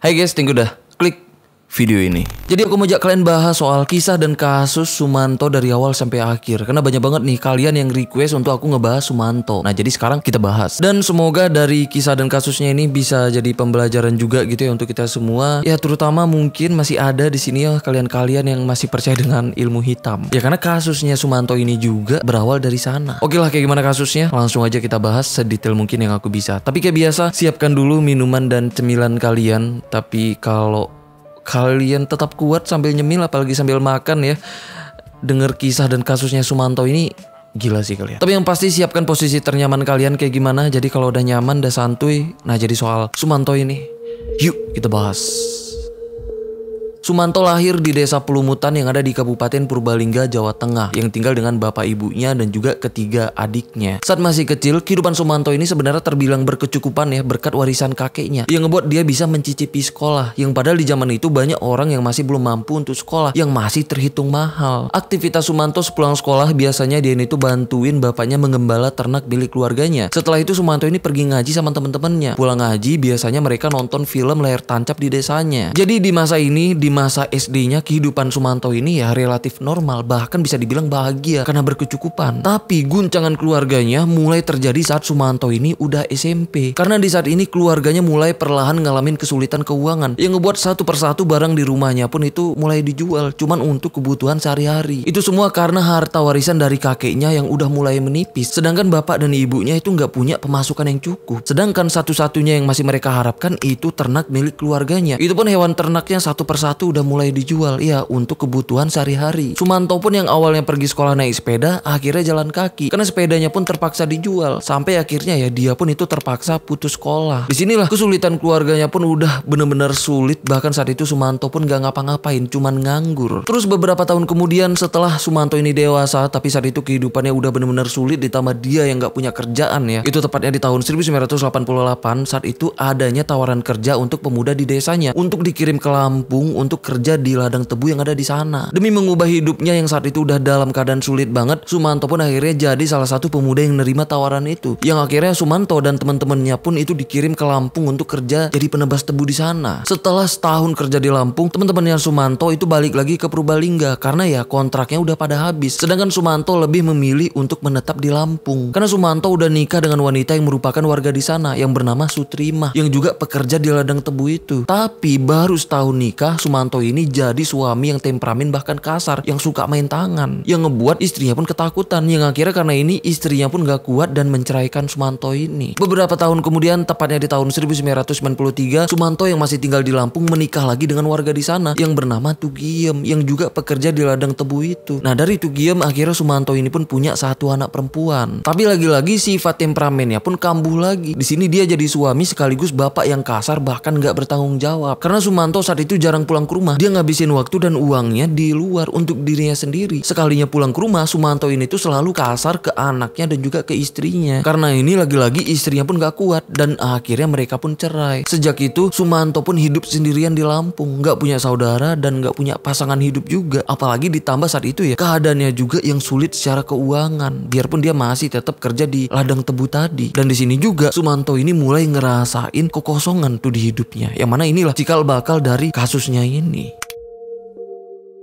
Hai guys, thank you udah klik video ini. Jadi aku mau ajak kalian bahas soal kisah dan kasus Sumanto dari awal sampai akhir. Karena banyak banget nih kalian yang request untuk aku ngebahas Sumanto. Nah jadi sekarang kita bahas. Dan semoga dari kisah dan kasusnya ini bisa jadi pembelajaran juga gitu ya untuk kita semua. Ya terutama mungkin masih ada di sini ya kalian-kalian yang masih percaya dengan ilmu hitam. Ya karena kasusnya Sumanto ini juga berawal dari sana. Oke lah, kayak gimana kasusnya? Langsung aja kita bahas sedetail mungkin yang aku bisa. Tapi kayak biasa, siapkan dulu minuman dan cemilan kalian. Tapi kalau kalian tetap kuat sambil nyemil, apalagi sambil makan ya, denger kisah dan kasusnya Sumanto ini gila sih kalian. Tapi yang pasti siapkan posisi ternyaman kalian kayak gimana. Jadi kalau udah nyaman, udah santuy. Nah jadi soal Sumanto ini, yuk kita bahas. Sumanto lahir di desa Pelumutan yang ada di Kabupaten Purbalingga, Jawa Tengah, yang tinggal dengan bapak ibunya dan juga ketiga adiknya. Saat masih kecil, kehidupan Sumanto ini sebenarnya terbilang berkecukupan ya, berkat warisan kakeknya yang ngebuat dia bisa mencicipi sekolah, yang padahal di zaman itu banyak orang yang masih belum mampu untuk sekolah, yang masih terhitung mahal. Aktivitas Sumanto sepulang sekolah biasanya dia itu bantuin bapaknya mengembala ternak milik keluarganya. Setelah itu Sumanto ini pergi ngaji sama teman-temannya. Pulang ngaji biasanya mereka nonton film layar tancap di desanya. Jadi di masa ini, di masa SD-nya, kehidupan Sumanto ini ya relatif normal, bahkan bisa dibilang bahagia karena berkecukupan. Tapi guncangan keluarganya mulai terjadi saat Sumanto ini udah SMP. Karena di saat ini keluarganya mulai perlahan ngalamin kesulitan keuangan yang ngebuat satu persatu barang di rumahnya pun itu mulai dijual cuman untuk kebutuhan sehari-hari. Itu semua karena harta warisan dari kakeknya yang udah mulai menipis. Sedangkan bapak dan ibunya itu nggak punya pemasukan yang cukup. Sedangkan satu-satunya yang masih mereka harapkan itu ternak milik keluarganya. Itu pun hewan ternaknya satu persatu udah mulai dijual ya untuk kebutuhan sehari-hari. Sumanto pun yang awalnya pergi sekolah naik sepeda, akhirnya jalan kaki karena sepedanya pun terpaksa dijual. Sampai akhirnya ya dia pun itu terpaksa putus sekolah. Disinilah kesulitan keluarganya pun udah bener-bener sulit. Bahkan saat itu Sumanto pun gak ngapa-ngapain, cuman nganggur. Terus beberapa tahun kemudian setelah Sumanto ini dewasa, tapi saat itu kehidupannya udah bener-bener sulit, ditambah dia yang gak punya kerjaan ya. Itu tepatnya di tahun 1988. Saat itu adanya tawaran kerja untuk pemuda di desanya untuk dikirim ke Lampung untuk kerja di ladang tebu yang ada di sana. Demi mengubah hidupnya yang saat itu udah dalam keadaan sulit banget, Sumanto pun akhirnya jadi salah satu pemuda yang nerima tawaran itu. Yang akhirnya Sumanto dan teman-temannya pun itu dikirim ke Lampung untuk kerja jadi penebas tebu di sana. Setelah setahun kerja di Lampung, teman-temannya Sumanto itu balik lagi ke Purbalingga karena ya kontraknya udah pada habis. Sedangkan Sumanto lebih memilih untuk menetap di Lampung karena Sumanto udah nikah dengan wanita yang merupakan warga di sana yang bernama Sutrimah yang juga pekerja di ladang tebu itu. Tapi baru setahun nikah, Sumanto ini jadi suami yang temperamen bahkan kasar, yang suka main tangan, yang ngebuat istrinya pun ketakutan, yang akhirnya karena ini istrinya pun gak kuat dan menceraikan Sumanto ini. Beberapa tahun kemudian, tepatnya di tahun 1993, Sumanto yang masih tinggal di Lampung menikah lagi dengan warga di sana yang bernama Tugiem yang juga pekerja di ladang tebu itu. Nah dari Tugiem akhirnya Sumanto ini pun punya satu anak perempuan. Tapi lagi-lagi sifat temperamennya pun kambuh lagi. Di sini dia jadi suami sekaligus bapak yang kasar bahkan gak bertanggung jawab. Karena Sumanto saat itu jarang pulang ke rumah, dia ngabisin waktu dan uangnya di luar untuk dirinya sendiri. Sekalinya pulang ke rumah, Sumanto ini tuh selalu kasar ke anaknya dan juga ke istrinya. Karena ini lagi-lagi istrinya pun gak kuat dan akhirnya mereka pun cerai. Sejak itu Sumanto pun hidup sendirian di Lampung, gak punya saudara dan gak punya pasangan hidup juga. Apalagi ditambah saat itu ya keadaannya juga yang sulit secara keuangan. Biarpun dia masih tetap kerja di ladang tebu tadi. Dan di sini juga Sumanto ini mulai ngerasain kekosongan tuh di hidupnya. Yang mana inilah cikal bakal dari kasusnya ini.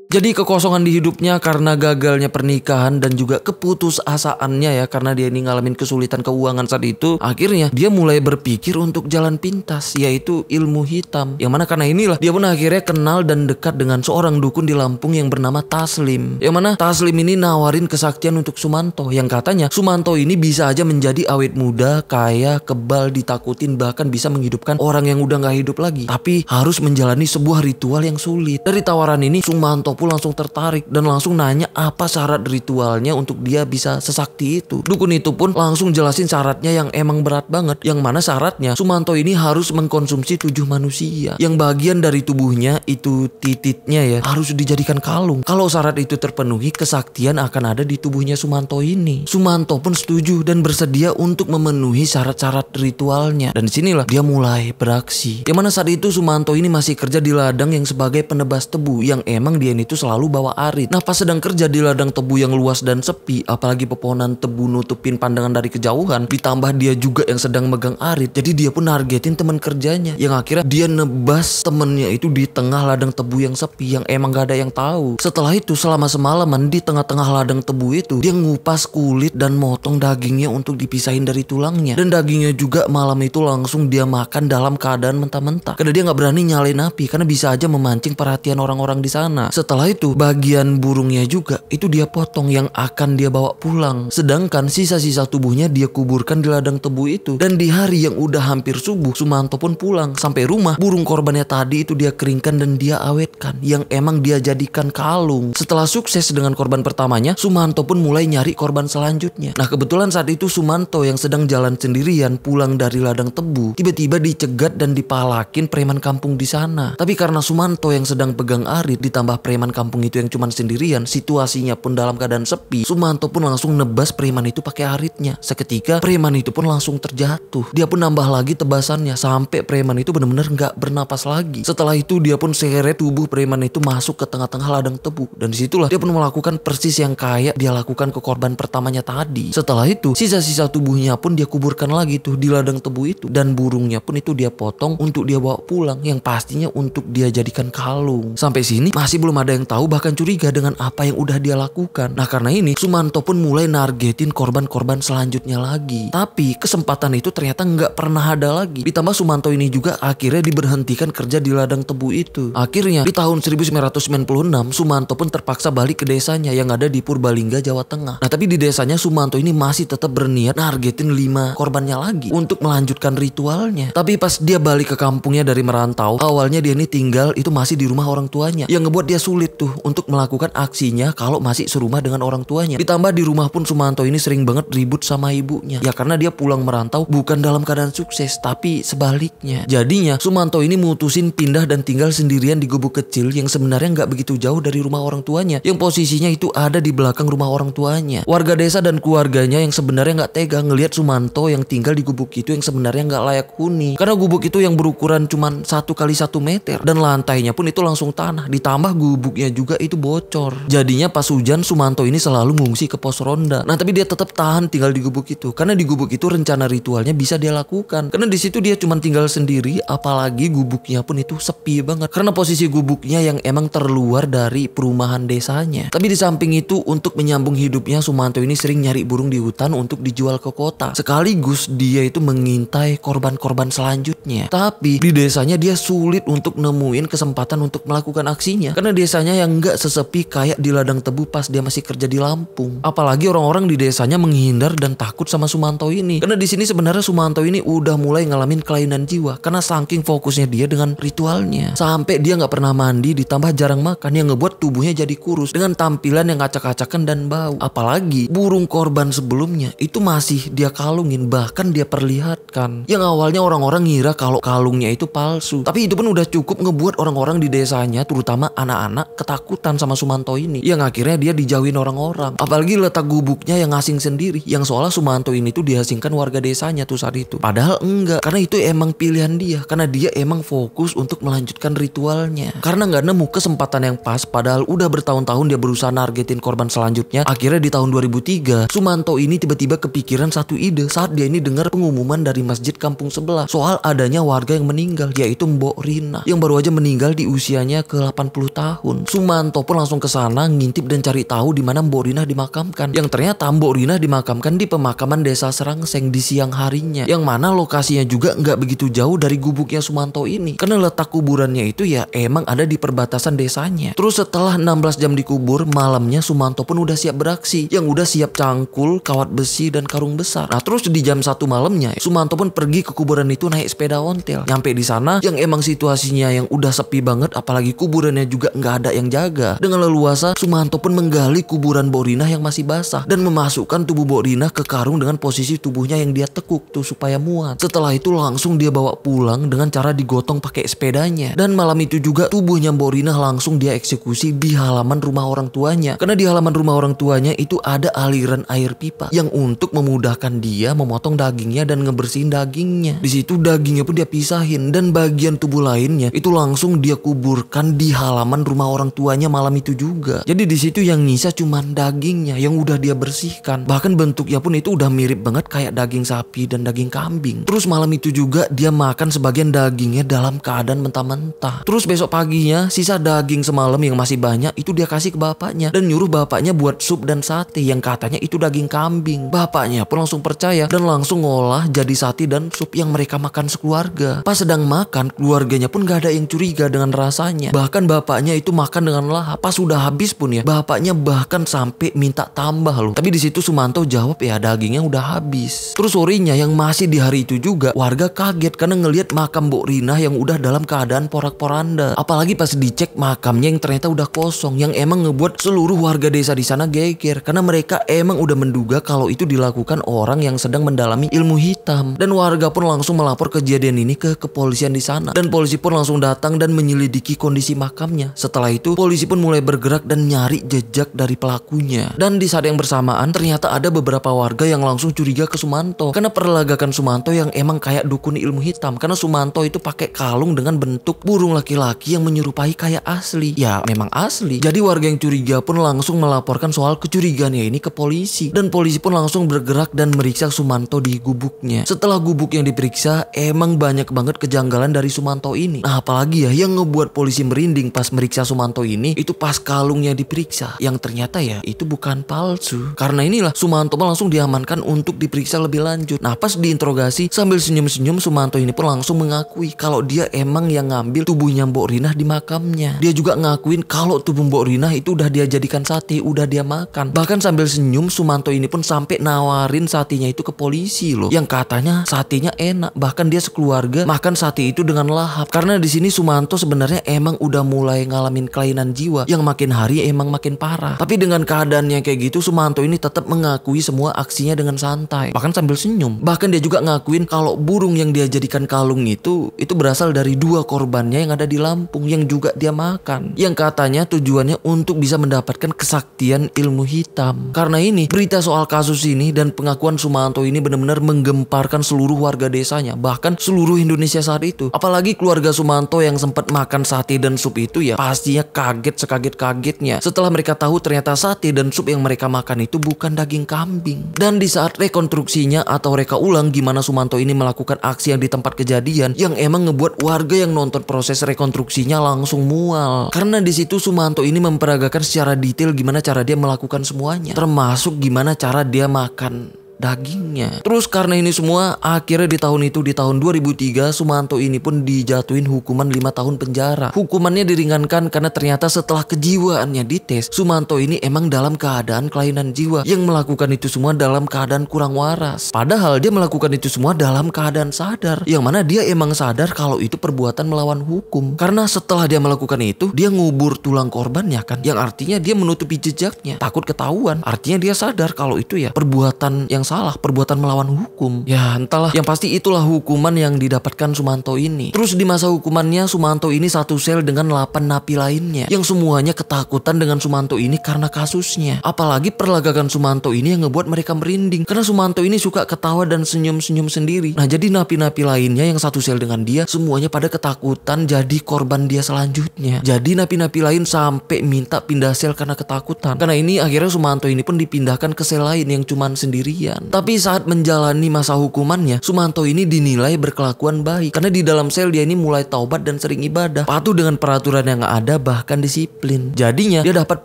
Jadi kekosongan di hidupnya karena gagalnya pernikahan dan juga keputusasaannya ya, karena dia ini ngalamin kesulitan keuangan saat itu. Akhirnya dia mulai berpikir untuk jalan pintas, yaitu ilmu hitam. Yang mana karena inilah dia pun akhirnya kenal dan dekat dengan seorang dukun di Lampung yang bernama Taslim. Yang mana Taslim ini nawarin kesaktian untuk Sumanto, yang katanya Sumanto ini bisa aja menjadi awet muda, kaya, kebal, ditakutin, bahkan bisa menghidupkan orang yang udah gak hidup lagi. Tapi harus menjalani sebuah ritual yang sulit. Dari tawaran ini Sumanto pun langsung tertarik dan langsung nanya apa syarat ritualnya untuk dia bisa sesakti itu. Dukun itu pun langsung jelasin syaratnya yang emang berat banget, yang mana syaratnya Sumanto ini harus mengkonsumsi 7 manusia yang bagian dari tubuhnya itu tititnya ya harus dijadikan kalung. Kalau syarat itu terpenuhi, kesaktian akan ada di tubuhnya Sumanto ini. Sumanto pun setuju dan bersedia untuk memenuhi syarat-syarat ritualnya. Dan disinilah dia mulai beraksi. Yang mana saat itu Sumanto ini masih kerja di ladang yang sebagai penebas tebu, yang emang dia ini itu selalu bawa arit. Nah pas sedang kerja di ladang tebu yang luas dan sepi, apalagi pepohonan tebu nutupin pandangan dari kejauhan, ditambah dia juga yang sedang megang arit, jadi dia pun nargetin teman kerjanya, yang akhirnya dia nebas temennya itu di tengah ladang tebu yang sepi yang emang gak ada yang tahu. Setelah itu selama semalaman di tengah-tengah ladang tebu itu, dia ngupas kulit dan motong dagingnya untuk dipisahin dari tulangnya, dan dagingnya juga malam itu langsung dia makan dalam keadaan mentah-mentah, karena dia nggak berani nyalain api karena bisa aja memancing perhatian orang-orang di sana. Setelah itu bagian burungnya juga itu dia potong yang akan dia bawa pulang, sedangkan sisa-sisa tubuhnya dia kuburkan di ladang tebu itu. Dan di hari yang udah hampir subuh, Sumanto pun pulang. Sampai rumah, burung korbannya tadi itu dia keringkan dan dia awetkan, yang emang dia jadikan kalung. Setelah sukses dengan korban pertamanya, Sumanto pun mulai nyari korban selanjutnya. Nah kebetulan saat itu Sumanto yang sedang jalan sendirian pulang dari ladang tebu, tiba-tiba dicegat dan dipalakin preman kampung di sana. Tapi karena Sumanto yang sedang pegang arit ditambah preman kampung itu yang cuman sendirian, situasinya pun dalam keadaan sepi, Sumanto pun langsung nebas preman itu pakai aritnya. Seketika preman itu pun langsung terjatuh. Dia pun nambah lagi tebasannya sampai preman itu benar-benar nggak bernapas lagi. Setelah itu dia pun seret tubuh preman itu masuk ke tengah-tengah ladang tebu, dan disitulah dia pun melakukan persis yang kayak dia lakukan ke korban pertamanya tadi. Setelah itu sisa-sisa tubuhnya pun dia kuburkan lagi tuh di ladang tebu itu, dan burungnya pun itu dia potong untuk dia bawa pulang, yang pastinya untuk dia jadikan kalung. Sampai sini masih belum ada yang tahu bahkan curiga dengan apa yang udah dia lakukan. Nah karena ini Sumanto pun mulai nargetin korban-korban selanjutnya lagi. Tapi kesempatan itu ternyata nggak pernah ada lagi. Ditambah Sumanto ini juga akhirnya diberhentikan kerja di ladang tebu itu. Akhirnya di tahun 1996 Sumanto pun terpaksa balik ke desanya yang ada di Purbalingga, Jawa Tengah. Nah tapi di desanya Sumanto ini masih tetap berniat nargetin 5 korbannya lagi untuk melanjutkan ritualnya. Tapi pas dia balik ke kampungnya dari merantau, awalnya dia ini tinggal itu masih di rumah orang tuanya, yang ngebuat dia sulit tuh untuk melakukan aksinya kalau masih serumah dengan orang tuanya. Ditambah di rumah pun Sumanto ini sering banget ribut sama ibunya, ya karena dia pulang merantau bukan dalam keadaan sukses tapi sebaliknya. Jadinya Sumanto ini mutusin pindah dan tinggal sendirian di gubuk kecil yang sebenarnya nggak begitu jauh dari rumah orang tuanya, yang posisinya itu ada di belakang rumah orang tuanya. Warga desa dan keluarganya yang sebenarnya nggak tega ngelihat Sumanto yang tinggal di gubuk itu yang sebenarnya nggak layak huni, karena gubuk itu yang berukuran cuman 1 kali 1 meter dan lantainya pun itu langsung tanah, ditambah gubuknya juga itu bocor. Jadinya pas hujan Sumanto ini selalu ngungsi ke pos ronda. Nah tapi dia tetap tahan tinggal di gubuk itu karena di gubuk itu rencana ritualnya bisa dia lakukan, karena di situ dia cuma tinggal sendiri, apalagi gubuknya pun itu sepi banget karena posisi gubuknya yang emang terluar dari perumahan desanya. Tapi di samping itu untuk menyambung hidupnya Sumanto ini sering nyari burung di hutan untuk dijual ke kota, sekaligus dia itu mengintai korban-korban selanjutnya. Tapi di desanya dia sulit untuk nemuin kesempatan untuk melakukan aksinya karena desanya yang nggak sesepi kayak di ladang tebu pas dia masih kerja di Lampung. Apalagi orang-orang di desanya menghindar dan takut sama Sumanto ini karena di sini sebenarnya Sumanto ini udah mulai ngalamin kelainan jiwa karena saking fokusnya dia dengan ritualnya, sampai dia nggak pernah mandi ditambah jarang makan yang ngebuat tubuhnya jadi kurus dengan tampilan yang acak-acakan dan bau. Apalagi burung korban sebelumnya itu masih dia kalungin, bahkan dia perlihatkan, yang awalnya orang-orang ngira kalau kalungnya itu palsu. Tapi itu pun udah cukup ngebuat orang-orang di desanya terutama anak-anak ketakutan sama Sumanto ini, yang akhirnya dia dijauhin orang-orang. Apalagi letak gubuknya yang asing sendiri, yang soalnya Sumanto ini tuh diasingkan warga desanya tuh saat itu. Padahal enggak, karena itu emang pilihan dia, karena dia emang fokus untuk melanjutkan ritualnya. Karena nggak nemu kesempatan yang pas, padahal udah bertahun-tahun dia berusaha nargetin korban selanjutnya. Akhirnya di tahun 2003 Sumanto ini tiba-tiba kepikiran satu ide saat dia ini dengar pengumuman dari masjid kampung sebelah soal adanya warga yang meninggal, yaitu Mbok Rina yang baru aja meninggal di usianya ke 80 tahun. Sumanto pun langsung ke sana ngintip dan cari tahu di mana Mbok Rina dimakamkan. Yang ternyata Mbok Rina dimakamkan di pemakaman desa Serangseng di siang harinya, yang mana lokasinya juga nggak begitu jauh dari gubuknya Sumanto ini karena letak kuburannya itu ya emang ada di perbatasan desanya. Terus setelah 16 jam dikubur, malamnya Sumanto pun udah siap beraksi, yang udah siap cangkul, kawat besi dan karung besar. Nah terus di jam 1 malamnya Sumanto pun pergi ke kuburan itu naik sepeda ontel. Nyampe di sana yang emang situasinya yang udah sepi banget, apalagi kuburannya juga nggak ada yang jaga. Dengan leluasa Sumanto pun menggali kuburan Mbok Rina yang masih basah dan memasukkan tubuh Mbok Rina ke karung dengan posisi tubuhnya yang dia tekuk tuh supaya muat. Setelah itu langsung dia bawa pulang dengan cara digotong pakai sepedanya. Dan malam itu juga tubuhnya Mbok Rina langsung dia eksekusi di halaman rumah orang tuanya, karena di halaman rumah orang tuanya itu ada aliran air pipa yang untuk memudahkan dia memotong dagingnya dan ngebersihin dagingnya. Di situ dagingnya pun dia pisahin dan bagian tubuh lainnya itu langsung dia kuburkan di halaman rumah orang tuanya malam itu juga. Jadi di situ yang nyisa cuman dagingnya yang udah dia bersihkan. Bahkan bentuknya pun itu udah mirip banget kayak daging sapi dan daging kambing. Terus malam itu juga dia makan sebagian dagingnya dalam keadaan mentah-mentah. Terus besok paginya sisa daging semalam yang masih banyak itu dia kasih ke bapaknya dan nyuruh bapaknya buat sup dan sate yang katanya itu daging kambing. Bapaknya pun langsung percaya dan langsung ngolah jadi sate dan sup yang mereka makan sekeluarga. Pas sedang makan, keluarganya pun gak ada yang curiga dengan rasanya. Bahkan bapaknya itu makan dengan lahap. Pas sudah habis pun ya, bapaknya bahkan sampai minta tambah loh. Tapi di situ Sumanto jawab ya dagingnya udah habis. Terus sorenya yang masih di hari itu juga, warga kaget karena ngelihat makam Mbok Rina yang udah dalam keadaan porak-poranda. Apalagi pas dicek makamnya yang ternyata udah kosong, yang emang ngebuat seluruh warga desa di sana geger karena mereka emang udah menduga kalau itu dilakukan orang yang sedang mendalami ilmu hitam. Dan warga pun langsung melapor kejadian ini ke kepolisian di sana. Dan polisi pun langsung datang dan menyelidiki kondisi makamnya. Setelah itu polisi pun mulai bergerak dan nyari jejak dari pelakunya. Dan di saat yang bersamaan ternyata ada beberapa warga yang langsung curiga ke Sumanto karena perlagakan Sumanto yang emang kayak dukun ilmu hitam. Karena Sumanto itu pakai kalung dengan bentuk burung laki-laki yang menyerupai kayak asli. Ya memang asli. Jadi warga yang curiga pun langsung melaporkan soal kecurigaannya ini ke polisi. Dan polisi pun langsung bergerak dan meriksa Sumanto di gubuknya. Setelah gubuk yang diperiksa, emang banyak banget kejanggalan dari Sumanto ini. Nah apalagi ya yang ngebuat polisi merinding pas meriksa Sumanto ini, itu pas kalungnya diperiksa. Yang ternyata ya itu bukan palsu. Karena inilah Sumanto langsung diamankan untuk diperiksa lebih lanjut. Nah pas diinterogasi sambil senyum-senyum, Sumanto ini pun langsung mengakui kalau dia emang yang ngambil tubuhnya Mbok Rina di makamnya. Dia juga ngakuin kalau tubuh Mbok Rina itu udah dia jadikan sate, udah dia makan. Bahkan sambil senyum Sumanto ini pun sampai nawarin satenya itu ke polisi loh. Yang katanya satenya enak. Bahkan dia sekeluarga makan sate itu dengan lahap. Karena di sini Sumanto sebenarnya emang udah mulai ngalamin kelainan jiwa yang makin hari emang makin parah. Tapi dengan keadaannya kayak gitu, Sumanto ini tetap mengakui semua aksinya dengan santai, bahkan sambil senyum. Bahkan dia juga ngakuin kalau burung yang dia jadikan kalung itu berasal dari dua korbannya yang ada di Lampung yang juga dia makan. Yang katanya tujuannya untuk bisa mendapatkan kesaktian ilmu hitam. Karena ini berita soal kasus ini dan pengakuan Sumanto ini benar-benar menggemparkan seluruh warga desanya, bahkan seluruh Indonesia saat itu. Apalagi keluarga Sumanto yang sempat makan sate dan sup itu ya pastinya kaget sekaget-kagetnya setelah mereka tahu ternyata sate dan sup yang mereka makan itu bukan daging kambing. Dan di saat rekonstruksinya atau reka ulang gimana Sumanto ini melakukan aksi yang di tempat kejadian, yang emang ngebuat warga yang nonton proses rekonstruksinya langsung mual. Karena di situ Sumanto ini memperagakan secara detail gimana cara dia melakukan semuanya, termasuk gimana cara dia makan dagingnya. Terus karena ini semua akhirnya di tahun 2003 Sumanto ini pun dijatuhin hukuman 5 tahun penjara. Hukumannya diringankan karena ternyata setelah kejiwaannya dites, Sumanto ini emang dalam keadaan kelainan jiwa, yang melakukan itu semua dalam keadaan kurang waras. Padahal dia melakukan itu semua dalam keadaan sadar, yang mana dia emang sadar kalau itu perbuatan melawan hukum. Karena setelah dia melakukan itu, dia ngubur tulang korbannya kan, yang artinya dia menutupi jejaknya, takut ketahuan. Artinya dia sadar kalau itu ya perbuatan yang salah, perbuatan melawan hukum. Ya entahlah, yang pasti itulah hukuman yang didapatkan Sumanto ini. Terus di masa hukumannya Sumanto ini satu sel dengan 8 napi lainnya yang semuanya ketakutan dengan Sumanto ini karena kasusnya. Apalagi perlagakan Sumanto ini yang ngebuat mereka merinding karena Sumanto ini suka ketawa dan senyum-senyum sendiri. Nah jadi napi-napi lainnya yang satu sel dengan dia semuanya pada ketakutan jadi korban dia selanjutnya. Jadi napi-napi lain sampai minta pindah sel karena ketakutan. Karena ini akhirnya Sumanto ini pun dipindahkan ke sel lain yang cuman sendirian. Tapi saat menjalani masa hukumannya, Sumanto ini dinilai berkelakuan baik karena di dalam sel dia ini mulai taubat dan sering ibadah, patuh dengan peraturan yang ada, bahkan disiplin. Jadinya dia dapat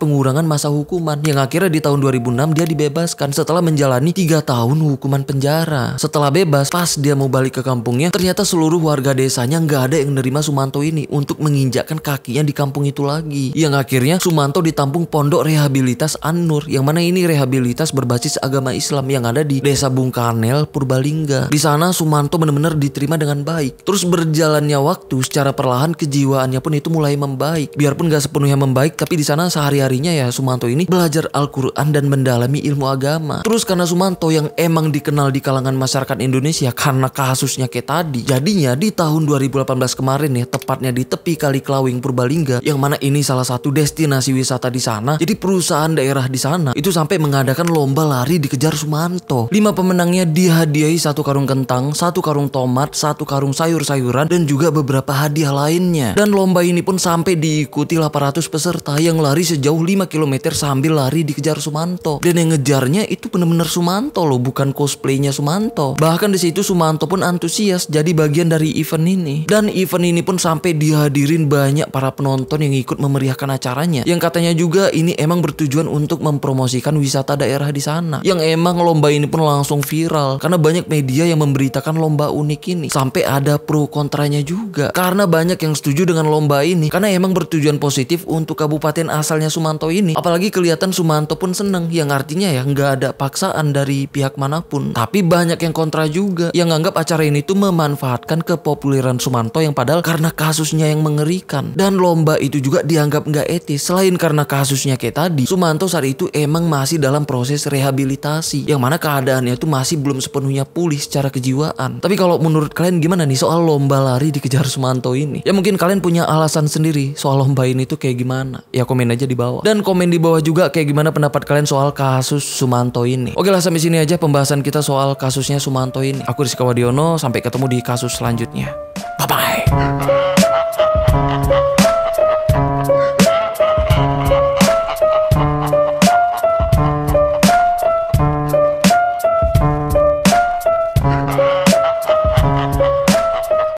pengurangan masa hukuman yang akhirnya di tahun 2006 dia dibebaskan setelah menjalani 3 tahun hukuman penjara. Setelah bebas, pas dia mau balik ke kampungnya, ternyata seluruh warga desanya nggak ada yang menerima Sumanto ini untuk menginjakkan kakinya di kampung itu lagi. Yang akhirnya Sumanto ditampung Pondok Rehabilitas An-Nur, yang mana ini rehabilitas berbasis agama Islam yang ada di Desa Bungkanel, Purbalingga. Di sana Sumanto benar-benar diterima dengan baik. Terus berjalannya waktu, secara perlahan kejiwaannya pun itu mulai membaik. Biarpun gak sepenuhnya membaik, tapi di sana sehari-harinya ya Sumanto ini belajar Al-Quran dan mendalami ilmu agama. Terus karena Sumanto yang emang dikenal di kalangan masyarakat Indonesia karena kasusnya kayak tadi, jadinya di tahun 2018 kemarin ya, tepatnya di tepi Kali Klawing Purbalingga, yang mana ini salah satu destinasi wisata di sana. Jadi perusahaan daerah di sana itu sampai mengadakan lomba lari dikejar Sumanto. Sumanto. 5 pemenangnya dihadiahi 1 karung kentang, 1 karung tomat, 1 karung sayur-sayuran, dan juga beberapa hadiah lainnya. Dan lomba ini pun sampai diikuti 800 peserta yang lari sejauh 5 km sambil lari dikejar Sumanto. Dan yang ngejarnya itu bener-bener Sumanto loh, bukan cosplaynya Sumanto. Bahkan di situ Sumanto pun antusias jadi bagian dari event ini. Dan event ini pun sampai dihadirin banyak para penonton yang ikut memeriahkan acaranya. Yang katanya juga ini emang bertujuan untuk mempromosikan wisata daerah di sana. Yang emang lomba ini pun langsung viral karena banyak media yang memberitakan lomba unik ini. Sampai ada pro kontranya juga. Karena banyak yang setuju dengan lomba ini karena emang bertujuan positif untuk kabupaten asalnya Sumanto ini. Apalagi kelihatan Sumanto pun seneng, yang artinya ya nggak ada paksaan dari pihak manapun. Tapi banyak yang kontra juga, yang nganggap acara ini tuh memanfaatkan kepopuleran Sumanto yang padahal karena kasusnya yang mengerikan. Dan lomba itu juga dianggap nggak etis. Selain karena kasusnya kayak tadi, Sumanto saat itu emang masih dalam proses rehabilitasi, yang mana keadaannya tuh masih belum sepenuhnya pulih secara kejiwaan. Tapi kalau menurut kalian gimana nih soal lomba lari dikejar Sumanto ini? Ya mungkin kalian punya alasan sendiri soal lomba ini tuh kayak gimana. Ya komen aja di bawah. Dan komen di bawah juga kayak gimana pendapat kalian soal kasus Sumanto ini. Oke lah, sampai sini aja pembahasan kita soal kasusnya Sumanto ini. Aku Rizky Wadiono, sampai ketemu di kasus selanjutnya. Bye bye.